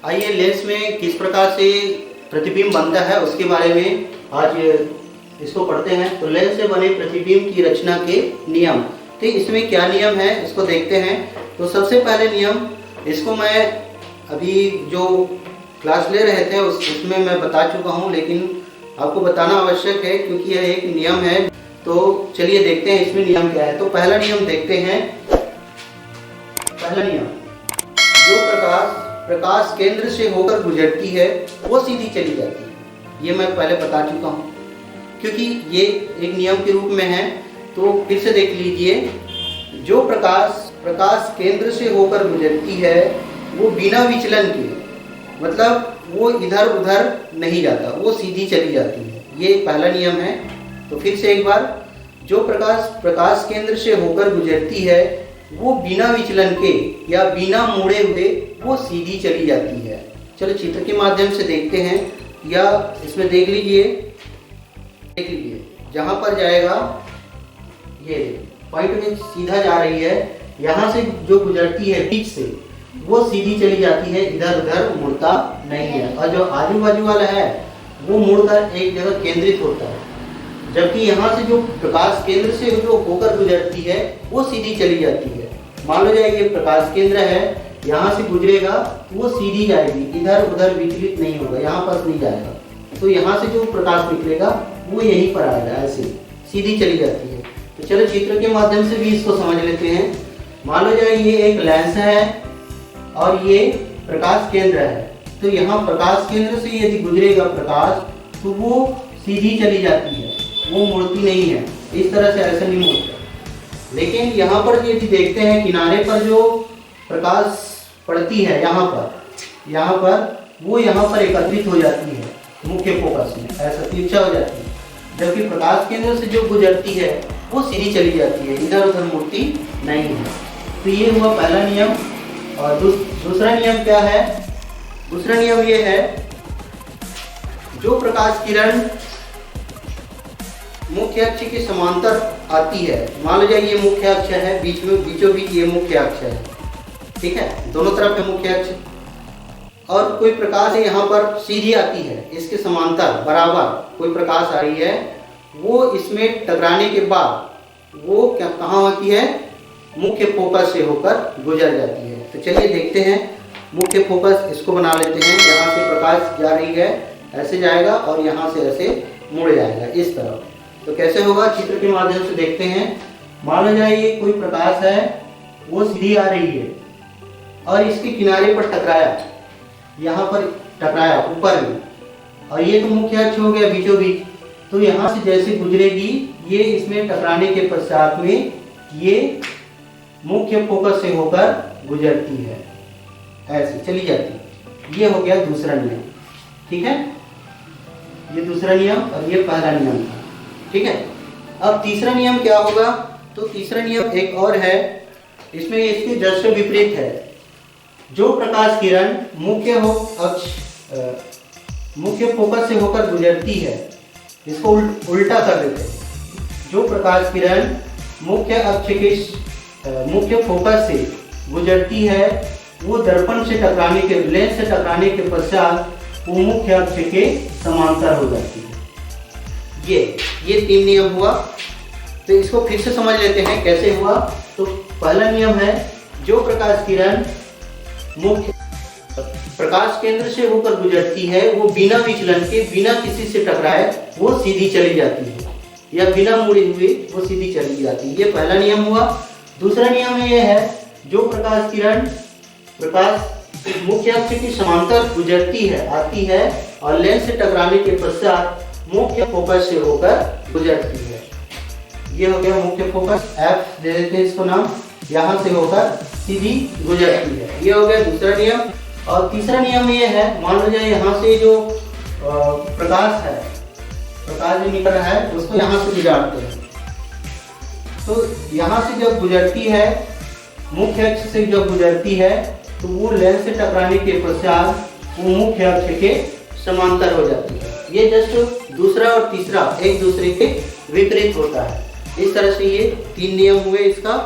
आइए लेंस में किस प्रकार से प्रतिबिंब बनता है उसके बारे में आज इसको पढ़ते हैं। तो लेंस से बने प्रतिबिंब की रचना के नियम, तो इसमें क्या नियम है इसको देखते हैं। तो सबसे पहले नियम, इसको मैं अभी जो क्लास ले रहे थे उसमें मैं बता चुका हूँ, लेकिन आपको बताना आवश्यक है क्योंकि यह एक नियम है। तो चलिए देखते हैं इसमें नियम क्या है। तो पहला नियम देखते हैं। पहला नियम, जो प्रकाश केंद्र से होकर गुजरती है वो सीधी चली जाती है। ये मैं पहले बता चुका हूँ क्योंकि ये एक नियम के रूप में है। तो फिर से देख लीजिए, जो प्रकाश केंद्र से होकर गुजरती है वो बिना विचलन के, मतलब वो इधर उधर नहीं जाता, वो सीधी चली जाती है। ये पहला नियम है। तो फिर से एक बार, जो प्रकाश केंद्र से होकर गुजरती है वो बिना विचलन के या बिना मुड़े हुए वो सीधी चली जाती है। चलो चित्र के माध्यम से देखते हैं, या इसमें देख लीजिए जहां पर जाएगा ये पॉइंट में सीधा जा रही है, यहाँ से जो गुजरती है बीच से वो सीधी चली जाती है, इधर उधर मुड़ता नहीं है। और जो आजू बाजू वाला है वो मुड़कर एक जगह केंद्रित होता है, जबकि यहाँ से जो प्रकाश केंद्र से जो होकर गुजरती है वो सीधी चली जाती है। मान लो जाए ये प्रकाश केंद्र है, यहाँ से गुजरेगा तो वो सीधी जाएगी, इधर उधर विचलित नहीं होगा, यहाँ पास नहीं जाएगा। तो यहाँ से जो प्रकाश निकलेगा वो यहीं पर आएगा, ऐसे सीधी चली जाती है। तो चलो चित्र के माध्यम से भी इसको समझ लेते हैं। मान लो जाए ये एक लेंस है और ये प्रकाश केंद्र है। तो यहाँ प्रकाश केंद्र से यदि गुजरेगा प्रकाश तो वो सीधी चली जाती है, वो मुड़ती नहीं है, इस तरह से ऐसा नहीं मुड़ता। लेकिन यहाँ पर यदि देखते हैं किनारे पर जो प्रकाश पड़ती है यहाँ पर वो यहाँ पर एकत्रित हो जाती है मुख्य फोकस में, ऐसा तिरछा हो जाती है। जबकि प्रकाश केंद्र से जो गुजरती है वो सीधी चली जाती है, इधर उधर मुड़ती नहीं है। तो ये हुआ पहला नियम। और दूसरा नियम क्या है? दूसरा नियम ये है, जो प्रकाश किरण मुख्य अक्ष के समांतर आती है, मान लो जाए ये मुख्य अक्ष है, बीचों बीच ये मुख्य अक्ष है, ठीक है, दोनों तरफ है मुख्य अक्ष, और कोई प्रकाश यहाँ पर सीधी आती है, इसके समांतर बराबर कोई प्रकाश आ रही है, वो इसमें टकराने के बाद वो कहाँ होती है? मुख्य फोकस से होकर गुजर जाती है। तो चलिए देखते हैं मुख्य फोकस, इसको बना लेते हैं। यहाँ से प्रकाश जा रही है, ऐसे जाएगा और यहाँ से ऐसे मुड़ जाएगा इस तरफ। तो कैसे होगा चित्र के माध्यम से देखते हैं। मान लो जाए ये कोई प्रकाश है, वो सीधी आ रही है और इसके किनारे पर टकराया, यहाँ पर टकराया ऊपर में, और ये तो मुख्य अक्ष हो गया बीचों बीच। तो यहाँ से जैसे गुजरेगी ये इसमें टकराने के पश्चात में ये मुख्य फोकस से होकर गुजरती है, ऐसे चली जाती है। ये हो गया दूसरा नियम, ठीक है, ये दूसरा नियम और ये पहला नियम था, ठीक है। अब तीसरा नियम क्या होगा? तो तीसरा नियम एक और है, इसमें इसके जस्ट विपरीत है। जो प्रकाश किरण मुख्य फोकस से होकर गुजरती है, इसको उल्टा कर देते हैं। जो प्रकाश किरण मुख्य फोकस से गुजरती है वो दर्पण से टकराने के, लेंस से टकराने के पश्चात वो मुख्य अक्ष के समांतर हो जाती है। ये तीन नियम हुआ। तो इसको फिर से समझ लेते हैं कैसे हुआ। तो पहला नियम है, जो प्रकाश किरण मुख्य प्रकाश केंद्र से होकर गुजरती है वो बिना विचलन के, बिना किसी से टकराए वो सीधी चली जाती है, या बिना मुड़े हुए वो सीधी चली जाती है। ये पहला नियम हुआ। दूसरा नियम ये है, जो प्रकाश किरण मुख्य अक्ष की समांतर गुजरती है, आती है और लेंस से टकराने के पश्चात मुख्य फोकस से होकर गुजरती है। ये हो गया मुख्य फोकस, F दे देते हैं इसको नाम, यहाँ से होकर सीधी गुजरती है। ये हो गया दूसरा नियम। और तीसरा नियम ये है, मान लो जाए यहाँ से जो प्रकाश जो निकल रहा है उसको यहाँ से गुजारते हैं। तो यहाँ से जब गुजरती है, मुख्य अक्ष से जब गुजरती है तो वो लेंस से टकराने के पश्चात वो मुख्य अक्ष के समांतर हो जाती है। ये जस्ट दूसरा और तीसरा एक दूसरे के विपरीत होता है। इस तरह से ये तीन नियम हुए इसका।